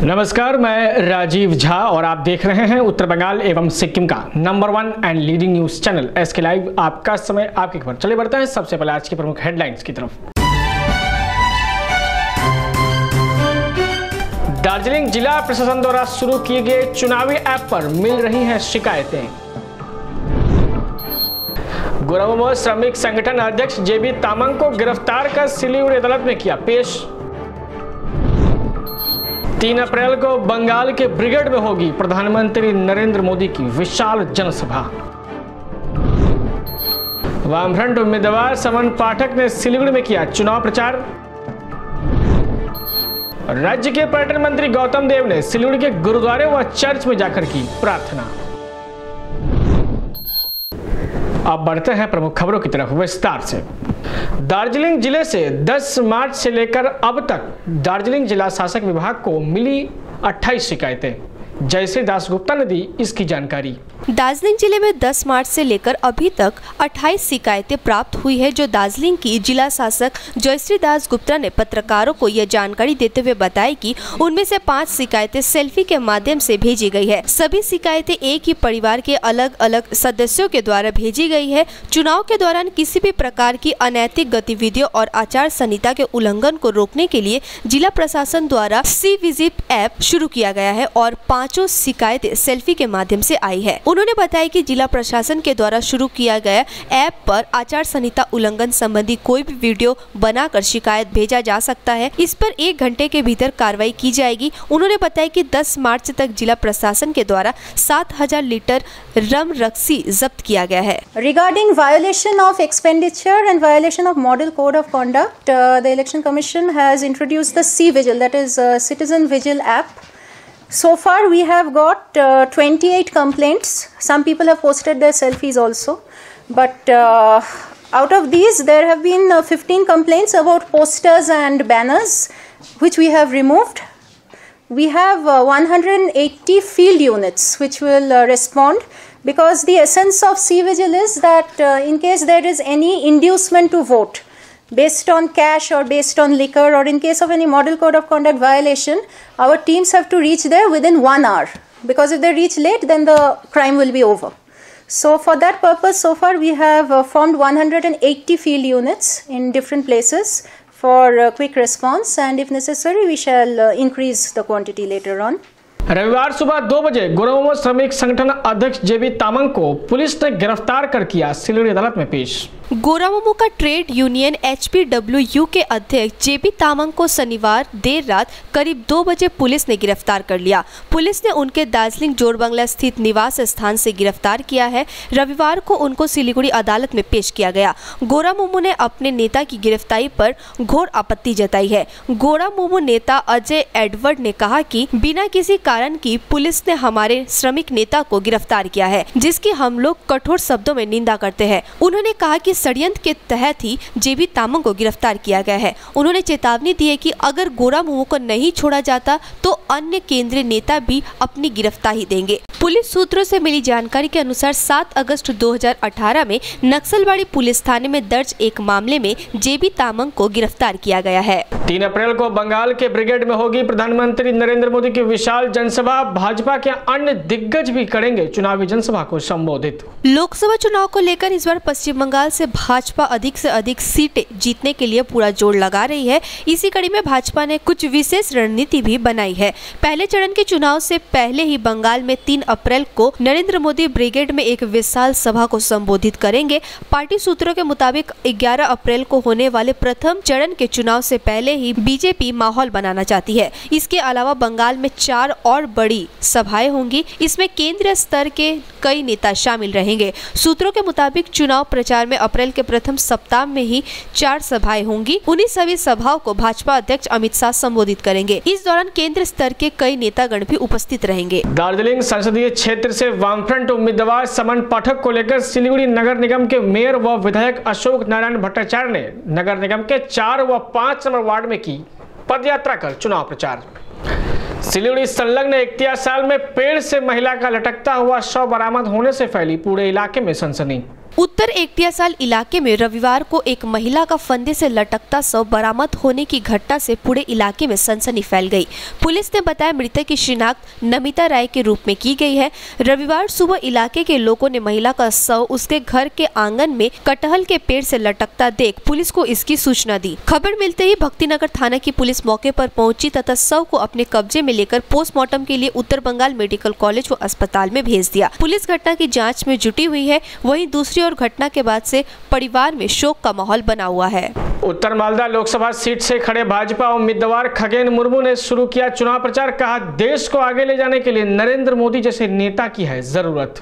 नमस्कार, मैं राजीव झा और आप देख रहे हैं उत्तर बंगाल एवं सिक्किम का number 1 and leading news channel SK live. आपका समय आपकी खबर। चलिए बढ़ते हैं सबसे पहले आज की प्रमुख हेडलाइंस की तरफ। दार्जिलिंग जिला प्रशासन द्वारा शुरू किए गए चुनावी ऐप पर मिल रही हैं शिकायतें। गोरामुमो श्रमिक संगठन अध्यक्ष जेबी तामांग को गिरफ्तार कर सिलीगुड़ी अदालत में किया पेश। 3 अप्रैल को बंगाल के ब्रिगेड में होगी प्रधानमंत्री नरेंद्र मोदी की विशाल जनसभा। वामफ्रंट उम्मीदवार समन पाठक ने सिलीगुड़ी में किया चुनाव प्रचार। राज्य के पर्यटन मंत्री गौतम देव ने सिलीगुड़ी के गुरुद्वारे व चर्च में जाकर की प्रार्थना। अब बढ़ते हैं प्रमुख खबरों की तरफ विस्तार से। दार्जिलिंग जिले से 10 मार्च से लेकर अब तक दार्जिलिंग जिला शासक विभाग को मिली 28 शिकायतें। जयश्री दासगुप्ता ने दी इसकी जानकारी। दार्जिलिंग जिले में 10 मार्च से लेकर अभी तक 28 शिकायतें प्राप्त हुई है, जो दार्जिलिंग की जिला शासक जयश्री दासगुप्ता ने पत्रकारों को यह जानकारी देते हुए बताया कि उनमें से 5 शिकायतें सेल्फी के माध्यम से भेजी गई है। सभी शिकायतें एक ही परिवार के अलग अलग सदस्यों के द्वारा भेजी गई है। चुनाव के दौरान किसी भी प्रकार की अनैतिक गतिविधियों और आचार संहिता के उल्लंघन को रोकने के लिए जिला प्रशासन द्वारा सी विजिट ऐप शुरू किया गया है और 5 शिकायतें सेल्फी के माध्यम से आई है। उन्होंने बताया कि जिला प्रशासन के द्वारा शुरू किया गया ऐप पर आचार संहिता उल्लंघन संबंधी कोई भी वीडियो बनाकर शिकायत भेजा जा सकता है। इस पर 1 घंटे के भीतर कार्रवाई की जाएगी। उन्होंने बताया कि 10 मार्च तक जिला प्रशासन के द्वारा 7000 लीटर रम रक्सी जब्त किया गया है। Regarding violation of expenditure and violation of model code of conduct, the Election Commission has introduced the C-Vigil, that is Citizen Vigil app. So far we have got 28 complaints. Some people have posted their selfies also, but out of these there have been 15 complaints about posters and banners which we have removed. We have 180 field units which will respond, because the essence of C-Vigil is that in case there is any inducement to vote based on cash or based on liquor, or in case of any model code of conduct violation, our teams have to reach there within 1 hour, because if they reach late then the crime will be over. So for that purpose, so far we have formed 180 field units in different places for quick response, and if necessary we shall increase the quantity later on. रविवार सुबह 2 बजे गोरामुमो श्रमिक संगठन अध्यक्ष जेबी तामांग को police ने गिरफ्तार कर किया सिलीगुड़ी अदालत में पेश। गोरामुमो का ट्रेड यूनियन HPWU के अध्यक्ष जेबी तामांग को शनिवार देर रात करीब 2 बजे पुलिस ने गिरफ्तार कर लिया। पुलिस ने उनके दार्जिलिंग जोड़बंगला स्थित निवास स्थान से गिरफ्तार किया है। रविवार को उनको सिलीगुड़ी अदालत में पेश किया गया। गोरामुमो ने अपने नेता की गिरफ्तारी पर घोर आपत्ति जताई है। गोरामुमो नेता अजय एडवर्ड ने कहा कि बिना किसी कारण की पुलिस ने हमारे श्रमिक नेता को गिरफ्तार किया है, जिसकी हम लोग कठोर शब्दों में निंदा करते हैं। उन्होंने कहा कि षड्यंत्र के तहत ही जेबी तामांग को गिरफ्तार किया गया है। उन्होंने चेतावनी दी है कि अगर गोरामुमो को नहीं छोड़ा जाता तो अन्य केंद्रीय नेता भी अपनी गिरफ्तारी देंगे। पुलिस सूत्रों से मिली जानकारी के अनुसार 7 अगस्त 2018 में नक्सलबाड़ी पुलिस थाने में दर्ज एक मामले में जेबी तामांग को गिरफ्तार किया गया है। 3 अप्रैल को बंगाल के ब्रिगेड में होगी प्रधानमंत्री नरेंद्र मोदी की विशाल जनसभा। भाजपा के अन्य दिग्गज भी करेंगे चुनावी जनसभा को संबोधित। लोकसभा चुनाव को लेकर इस बार पश्चिम बंगाल से भाजपा अधिक से अधिक सीटें जीतने के लिए पूरा जोर लगा रही है। इसी कड़ी में भाजपा ने कुछ विशेष रणनीति भी बनाई है। पहले चरण के चुनाव से पहले ही बंगाल में 3 अप्रैल को नरेंद्र मोदी ब्रिगेड में एक विशाल सभा को संबोधित करेंगे। पार्टी सूत्रों के मुताबिक 11 अप्रैल को होने वाले प्रथम चरण के चुनाव से पहले ही बीजेपी माहौल बनाना चाहती है। इसके अलावा बंगाल में 4 और बड़ी सभाएं होंगी। इसमें केंद्रीय स्तर के कई नेता शामिल रहेंगे। सूत्रों के मुताबिक चुनाव प्रचार में अप्रैल के प्रथम सप्ताह में ही 4 सभाएं होंगी। उन्हीं सभी सभाओं को भाजपा अध्यक्ष अमित शाह संबोधित करेंगे। इस दौरान केंद्र स्तर के कई नेतागण भी उपस्थित रहेंगे। दार्जिलिंग संसदीय क्षेत्र से वामफ्रंट उम्मीदवार समन पाठक को लेकर सिलीगुड़ी नगर निगम के मेयर व विधायक अशोक नारायण भट्टाचार्य ने नगर निगम के 4 व 5 नंबर वार्ड में की पदयात्रा कर चुनाव प्रचार। सिलीगुड़ी संलग्न इख्तियार साल में पेड़ से महिला का लटकता हुआ शव बरामद होने से फैली पूरे इलाके में सनसनी। उत्तर एकटियासाल इलाके में रविवार को एक महिला का फंदे से लटकता शव बरामद होने की घटना से पूरे इलाके में सनसनी फैल गई। पुलिस ने बताया मृतक की शिनाख्त नमिता राय के रूप में की गई है। रविवार सुबह इलाके के लोगों ने महिला का शव उसके घर के आंगन में कटहल के पेड़ से लटकता देख पुलिस को इसकी सूचना दी। खबर मिलते ही भक्तिनगर थाना की पुलिस मौके पर पहुंची तथा शव को अपने कब्जे में लेकर पोस्टमार्टम के लिए उत्तर बंगाल मेडिकल कॉलेज व अस्पताल में भेज दिया। पुलिस घटना की जाँच में जुटी हुई है। वहीं दूसरी और घटना के बाद से परिवार में शोक का माहौल बना हुआ है। उत्तर मालदा लोकसभा सीट से खड़े भाजपा उम्मीदवार खगेन मुर्मू ने शुरू किया चुनाव प्रचार। कहा, देश को आगे ले जाने के लिए नरेंद्र मोदी जैसे नेता की है जरूरत।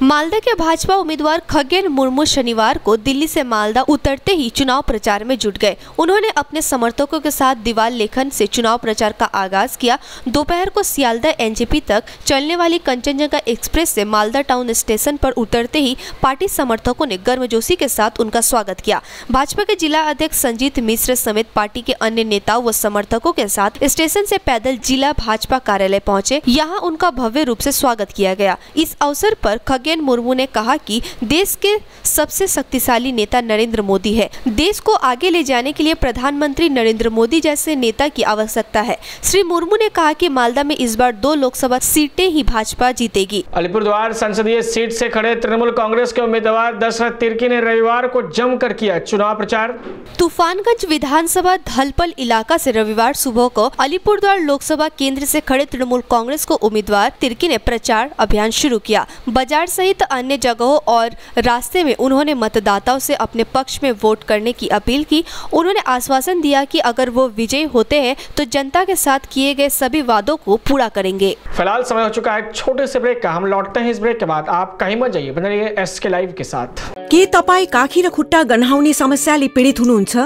मालदा के भाजपा उम्मीदवार खगेन मुर्मू शनिवार को दिल्ली से मालदा उतरते ही चुनाव प्रचार में जुट गए। उन्होंने अपने समर्थकों के साथ दीवार लेखन से चुनाव प्रचार का आगाज किया। दोपहर को सियालदह एनजेपी तक चलने वाली कंचनजंगा एक्सप्रेस से मालदा टाउन स्टेशन पर उतरते ही पार्टी समर्थकों ने गर्मजोशी के साथ उनका स्वागत किया। भाजपा के जिला अध्यक्ष संजीत मिश्र समेत पार्टी के अन्य नेताओं व समर्थकों के साथ स्टेशन से पैदल जिला भाजपा कार्यालय पहुंचे। यहाँ उनका भव्य रूप से स्वागत किया गया। इस अवसर पर खगेन मुर्मू ने कहा कि देश के सबसे शक्तिशाली नेता नरेंद्र मोदी है। देश को आगे ले जाने के लिए प्रधानमंत्री नरेंद्र मोदी जैसे नेता की आवश्यकता है। श्री मुर्मू ने कहा कि मालदा में इस बार 2 लोकसभा सीटें ही भाजपा जीतेगी। अलीपुरद्वार संसदीय सीट से खड़े तृणमूल कांग्रेस के उम्मीदवार दशरथ तिर्की ने रविवार को जमकर किया चुनाव प्रचार। तूफानगंज विधानसभा धलपल इलाका से रविवार सुबह को अलीपुरद्वार लोकसभा केंद्र से खड़े तृणमूल कांग्रेस को उम्मीदवार तिर्की ने प्रचार अभियान शुरू किया। बाजार सहित अन्य जगहों और रास्ते में उन्होंने मतदाताओं से अपने पक्ष में वोट करने की अपील की। उन्होंने आश्वासन दिया कि अगर वो विजयी होते हैं तो जनता के साथ किए गए सभी वादों को पूरा करेंगे। फिलहाल समय हो चुका है छोटे से ब्रेक का। हम लौटते हैं इस ब्रेक के बाद। आप कहीं मत जाइए, बने रहिए एसके लाइव के साथ। के तपाई काखी र खुट्टा गन्हाउने समस्याले पीडित हुनुहुन्छ?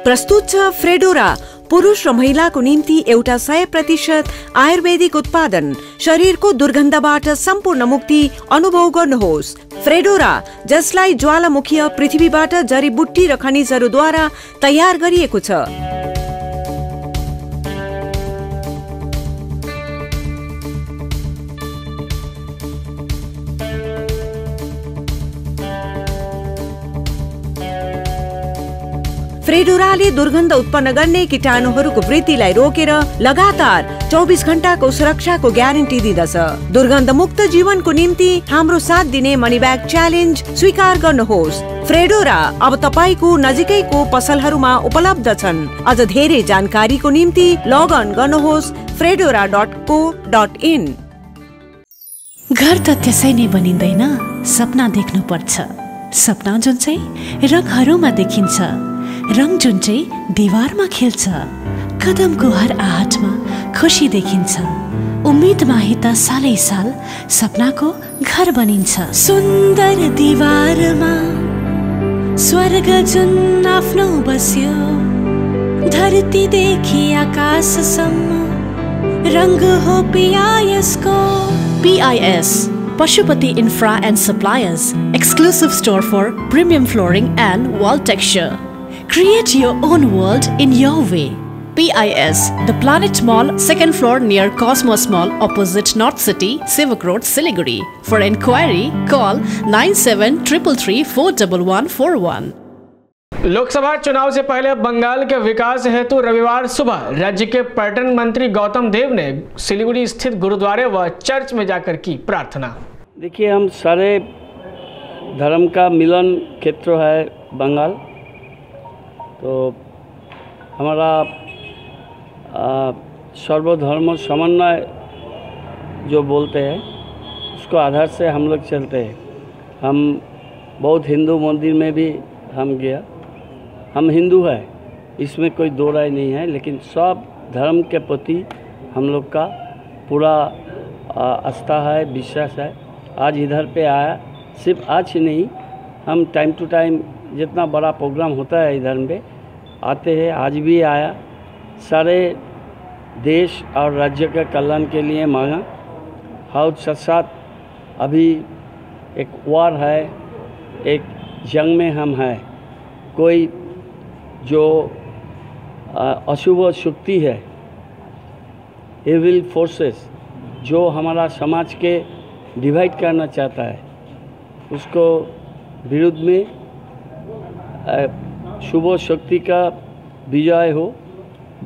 प्रस्तुत छ फ्रेडोरा, पुरुष र महिलाको निम्ति एउटा 100% आयुर्वेदिक उत्पादन। शरीरको दुर्गन्धबाट सम्पूर्ण मुक्ति अनुभव गर्नुहोस्। फ्रेडोरा, जसलाई ज्वालामुखी पृथ्वीबाट जडीबुट्टी र खनिजहरूद्वारा तयार गरिएको छ। फ्रेडोराले दुर्गन्ध उत्पन्न गर्ने कीटाणुहरूको वृद्धिलाई रोकेर लगातार 24 घण्टाको सुरक्षाको ग्यारेन्टी दिँदछ। दुर्गन्ध मुक्त जीवनको निम्ति हाम्रो साथ दिने मनी ब्याग च्यालेन्ज स्वीकार गर्नुहोस्। फ्रेडोरा अब तपाईको नजिकैको पसलहरूमा उपलब्ध छन्। अझ धेरै जानकारीको निम्ति लगअन गर्नुहोस् fredora.co.in। घर त त्यसै नै बनिँदैन, सपना देख्नु पर्छ। सपना जुन चाहिँ रङहरूमा देखिन्छ, रङ जुन चाहिँ दीवारमा खिल्छ। कदमको हर आहटमा खुशी देखिन्छ। उम्मीदमा ही त सालै साल सपनाको घर बनिन्छ। सुन्दर दीवारमा स्वर्ग जुन आफ्नो बस्यो, धरतीदेखि आकाशसम्म रङ हो पिआइएसको। PIS, Pashupati Infra and Suppliers, exclusive store for premium flooring and wall texture. Create your own world in your way. PIS, The Planet Mall, 2nd floor near Cosmos Mall, opposite North City, Sivak Road, Siliguri. For enquiry, call 9733341141. Lok Sabha चुनाव से पहले बंगाल के विकास हेतु रविवार सुबह राज्य के पर्यटन मंत्री गौतम देव ने सिलीगुड़ी स्थित गुरुद्वारे व चर्च में जाकर की प्रार्थना। देखिए, हम सारे धर्म का मिलन क्षेत्र है बंगाल, तो हमारा सर्वधर्म समन्वय जो बोलते हैं उसको आधार से हम लोग चलते हैं। हम बहुत हिंदू मंदिर में भी हम गया। हम हिंदू है, इसमें कोई दो राय नहीं है, लेकिन सब धर्म के प्रति हम लोग का पूरा आस्था है, विश्वास है। आज इधर पे आया, सिर्फ आज ही नहीं, हम टाइम टू टाइम जितना बड़ा प्रोग्राम होता है इधर में आते हैं। आज भी आया, सारे देश और राज्य के कल्याण के लिए मांगा। और साथ साथ अभी एक वार है, एक जंग में हम हैं। कोई जो अशुभ शक्ति है, एविल फोर्सेस, जो हमारा समाज के डिवाइड करना चाहता है, उसको विरुद्ध में शुभ शक्ति का विजय हो,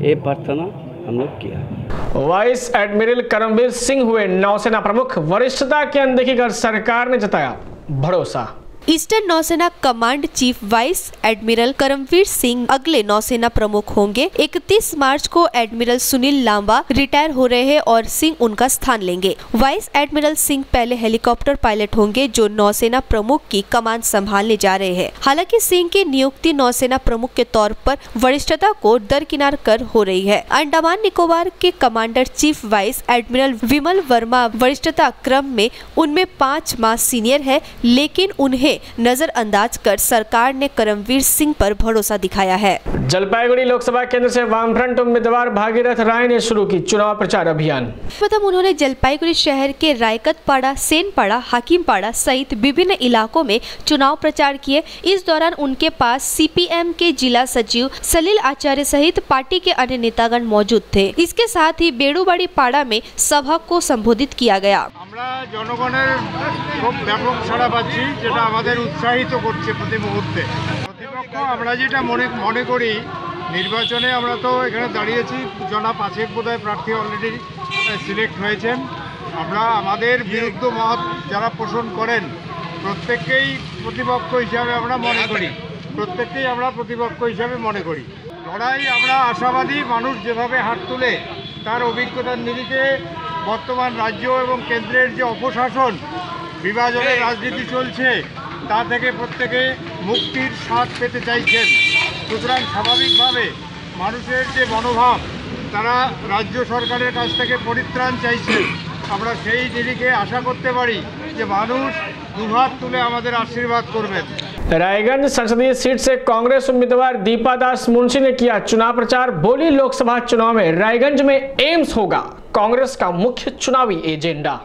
ये प्रार्थना हम लोग किया। वाइस एडमिरल करमवीर सिंह हुए नौसेना प्रमुख। वरिष्ठता की अनदेखी कर सरकार ने जताया भरोसा। ईस्टर्न नौसेना command chief vice admiral Karambir Singh अगले नौसेना प्रमुख होंगे। 31 मार्च को एडमिरल सुनील लांबा रिटायर हो रहे हैं और सिंह उनका स्थान लेंगे। वाइस एडमिरल सिंह पहले हेलीकॉप्टर पायलट होंगे जो नौसेना प्रमुख की कमान संभालने जा रहे हैं। हालांकि सिंह की नियुक्ति नौसेना प्रमुख के तौर पर वरिष्ठता को दरकिनार कर हो रही है। अंडमान निकोबार के कमांडर चीफ वाइस एडमिरल विमल वर्मा वरिष्ठता क्रम में उनमें 5 माह सीनियर है, लेकिन उन्हें नजरअंदाज कर सरकार ने करमवीर सिंह पर भरोसा दिखाया है। जलपाईगुड़ी लोकसभा केंद्र से वामफ्रंट उम्मीदवार भागीरथ राय ने शुरू की चुनाव प्रचार अभियान। प्रथम उन्होंने जलपाईगुड़ी शहर के रायकतपाड़ा, सेनपाड़ा, हाकिमपाड़ा सहित विभिन्न इलाकों में चुनाव प्रचार किए। इस दौरान उनके पास सीपीएम के जिला सचिव सलील आचार्य सहित पार्टी के अन्य नेतागण मौजूद थे। इसके साथ ही बेड़ूबाड़ी पाड़ा में सभा को संबोधित किया गया। জনগণের খুব ব্যাপক সাড়া পাচ্ছি, যেটা আমাদের উৎসাহিত করছে প্রতি মুহূর্তে। প্রতিপক্ষ আমরা যেটা মনে করি, নির্বাচনে আমরা তো এখানে দাঁড়িয়েছি, জনা 5 বোধহয় প্রার্থী অলরেডি সিলেক্ট হয়েছেন। আমরা আমাদের বিরুদ্ধ মত যারা পোষণ করেন প্রত্যেককেই প্রতিপক্ষ হিসাবে আমরা মনে করি, প্রত্যেককেই আমরা প্রতিপক্ষ হিসাবে মনে করি। লড়াই আমরা আশাবাদী, মানুষ যেভাবে হাত তুলে তার অভিজ্ঞতার নিরিখে বর্তমান রাজ্য এবং কেন্দ্রের যে অপশাসন বিভাজনের রাজনীতি চলছে তা থেকে প্রত্যেকে মুক্তির স্বাদ পেতে চাইছেন। সুতরাং স্বাভাবিকভাবে মানুষের যে মনোভাব তারা রাজ্য সরকারের কাছ থেকে পরিত্রাণ চাইছেন। আমরা সেই নিরিখে আশা করতে পারি যে মানুষ দুহাত তুলে আমাদের আশীর্বাদ করবেন। रायगंज संसदीय सीट से कांग्रेस उम्मीदवार दीपा दास मुंशी ने किया चुनाव प्रचार। बोली लोकसभा चुनाव में रायगंज में एम्स होगा कांग्रेस का मुख्य चुनावी एजेंडा।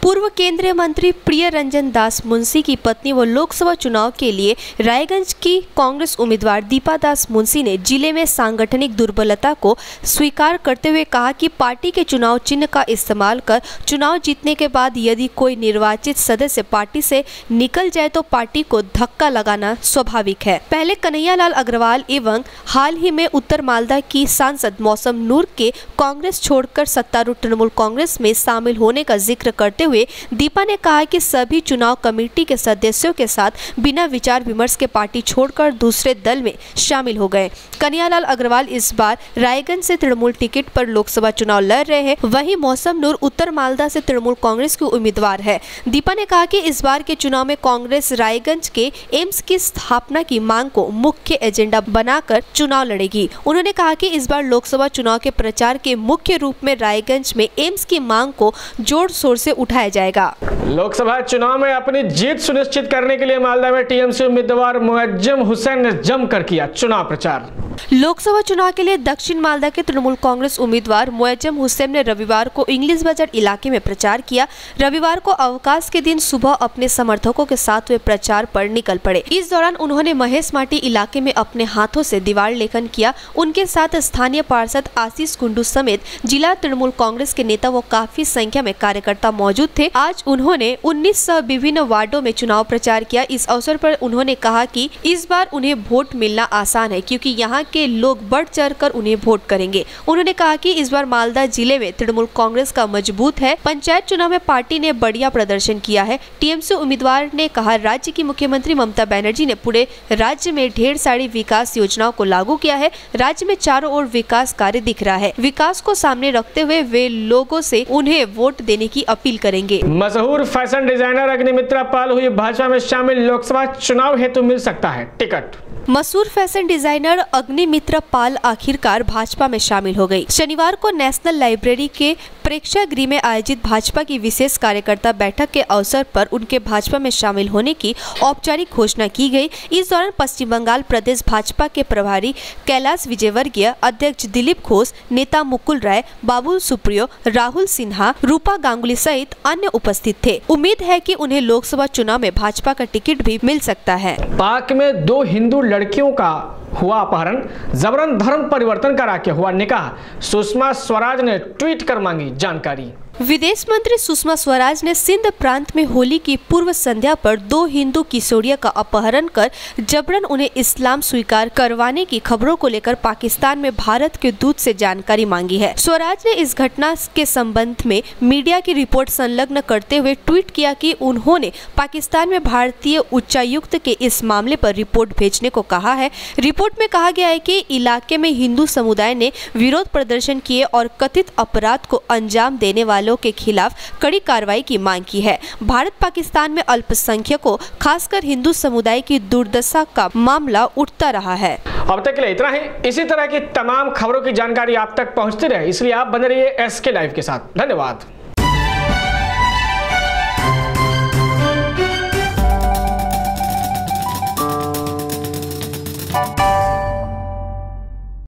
पूर्व केंद्रीय मंत्री प्रिय रंजन दास मुंशी की पत्नी व लोकसभा चुनाव के लिए रायगंज की कांग्रेस उम्मीदवार दीपा दास मुंशी ने जिले में सांगठनिक दुर्बलता को स्वीकार करते हुए कहा कि पार्टी के चुनाव चिन्ह का इस्तेमाल कर चुनाव जीतने के बाद यदि कोई निर्वाचित सदस्य पार्टी से निकल जाए तो पार्टी को धक्का लगाना स्वाभाविक है। पहले कन्हैयालाल अग्रवाल एवं हाल ही में उत्तर मालदा की सांसद मौसम नूर के कांग्रेस छोड़कर सत्तारूढ़ तृणमूल कांग्रेस में शामिल होने का जिक्र करते हुए दीपा ने कहा कि सभी चुनाव कमेटी के सदस्यों के साथ बिना विचार विमर्श के पार्टी छोड़कर दूसरे दल में शामिल हो गए। कन्हैयालाल अग्रवाल इस बार रायगंज से तृणमूल टिकट पर लोकसभा चुनाव लड़ रहे हैं, वहीं मौसम नूर उत्तर मालदा से तृणमूल कांग्रेस की उम्मीदवार है। दीपा ने कहा कि इस बार के चुनाव में कांग्रेस रायगंज के एम्स की स्थापना की मांग को मुख्य एजेंडा बनाकर चुनाव लड़ेगी। उन्होंने कहा कि इस बार लोकसभा चुनाव के प्रचार के मुख्य रूप में रायगंज में एम्स की मांग को जोर शोर से उठाया जाएगा। लोकसभा चुनाव में अपनी जीत सुनिश्चित करने के लिए मालदा में टीएमसी उम्मीदवार मुअज्जम हुसैन ने जमकर किया चुनाव प्रचार। लोकसभा चुनाव के लिए दक्षिण मालदा के तृणमूल कांग्रेस उम्मीदवार मुअज्जम हुसैन ने रविवार को इंग्लिश बाजार इलाके में प्रचार किया। रविवार को अवकाश के दिन सुबह अपने समर्थकों के साथ वे प्रचार पर निकल पड़े। इस दौरान उन्होंने महेश माटी इलाके में अपने हाथों से दीवार लेखन किया। उनके साथ स्थानीय पार्षद आशीष कुंडू समेत जिला तृणमूल कांग्रेस के नेता व काफी संख्या में कार्यकर्ता मौजूद थे। आज उन्होंने 19 विभिन्न वार्डों में चुनाव प्रचार किया। इस अवसर पर उन्होंने कहा कि इस बार उन्हें वोट मिलना आसान है क्योंकि यहाँ के लोग बढ़ चढ़कर उन्हें वोट करेंगे। उन्होंने कहा कि इस बार मालदा जिले में तृणमूल कांग्रेस का मजबूत है। पंचायत चुनाव में पार्टी ने बढ़िया प्रदर्शन किया है। टीएमसी उम्मीदवार ने कहा राज्य की मुख्यमंत्री ममता बनर्जी ने पूरे राज्य में ढेर सारी विकास योजनाओं को लागू किया है। राज्य में चारों ओर विकास कार्य दिख रहा है। विकास को सामने रखते हुए वे लोगों से उन्हें वोट देने की अपील करेंगे। मशहूर फैशन डिजाइनर अग्निमित्रा पाल हुई भाजपा में शामिल। लोकसभा चुनाव हेतु मिल सकता है टिकट। मशहूर फैशन डिजाइनर अग्निमित्रा पाल आखिरकार भाजपा में शामिल हो गई। शनिवार को नेशनल लाइब्रेरी के प्रेक्षागृह में आयोजित भाजपा की विशेष कार्यकर्ता बैठक के अवसर पर उनके भाजपा में शामिल होने की औपचारिक घोषणा की गई। इस दौरान पश्चिम बंगाल प्रदेश भाजपा के प्रभारी कैलाश विजयवर्गीय, अध्यक्ष दिलीप घोष, नेता मुकुल राय, बाबुल सुप्रियो, राहुल सिन्हा, रूपा गांगुली सहित अन्य उपस्थित थे। उम्मीद है कि उन्हें लोकसभा चुनाव में भाजपा का टिकट भी मिल सकता है। पाक में 2 हिंदू लड़कियों का हुआ अपहरण, जबरन धर्म परिवर्तन करा के हुआ निकाह। सुषमा स्वराज ने ट्वीट कर मांगी जानकारी। विदेश मंत्री सुषमा स्वराज ने सिंध प्रांत में होली की पूर्व संध्या पर 2 हिंदू किशोरियों का अपहरण कर जबरन उन्हें इस्लाम स्वीकार करवाने की खबरों को लेकर पाकिस्तान में भारत के दूत से जानकारी मांगी है। स्वराज ने इस घटना के संबंध में मीडिया की रिपोर्ट संलग्न करते हुए ट्वीट किया कि उन्होंने पाकिस्तान में भारतीय उच्चायुक्त के इस मामले पर रिपोर्ट भेजने को कहा है। रिपोर्ट में कहा गया है कि इलाके में हिंदू समुदाय ने विरोध प्रदर्शन किए और कथित अपराध को अंजाम देने वाले के खिलाफ कड़ी कार्रवाई की मांग की है। भारत पाकिस्तान में अल्पसंख्यकों खासकर हिंदू समुदाय की दुर्दशा का मामला उठता रहा है। अब तक के लिए इतना ही। इसी तरह की तमाम खबरों की जानकारी आप तक पहुंचती रहे, इसलिए आप बने रहिए SK लाइव के साथ। धन्यवाद।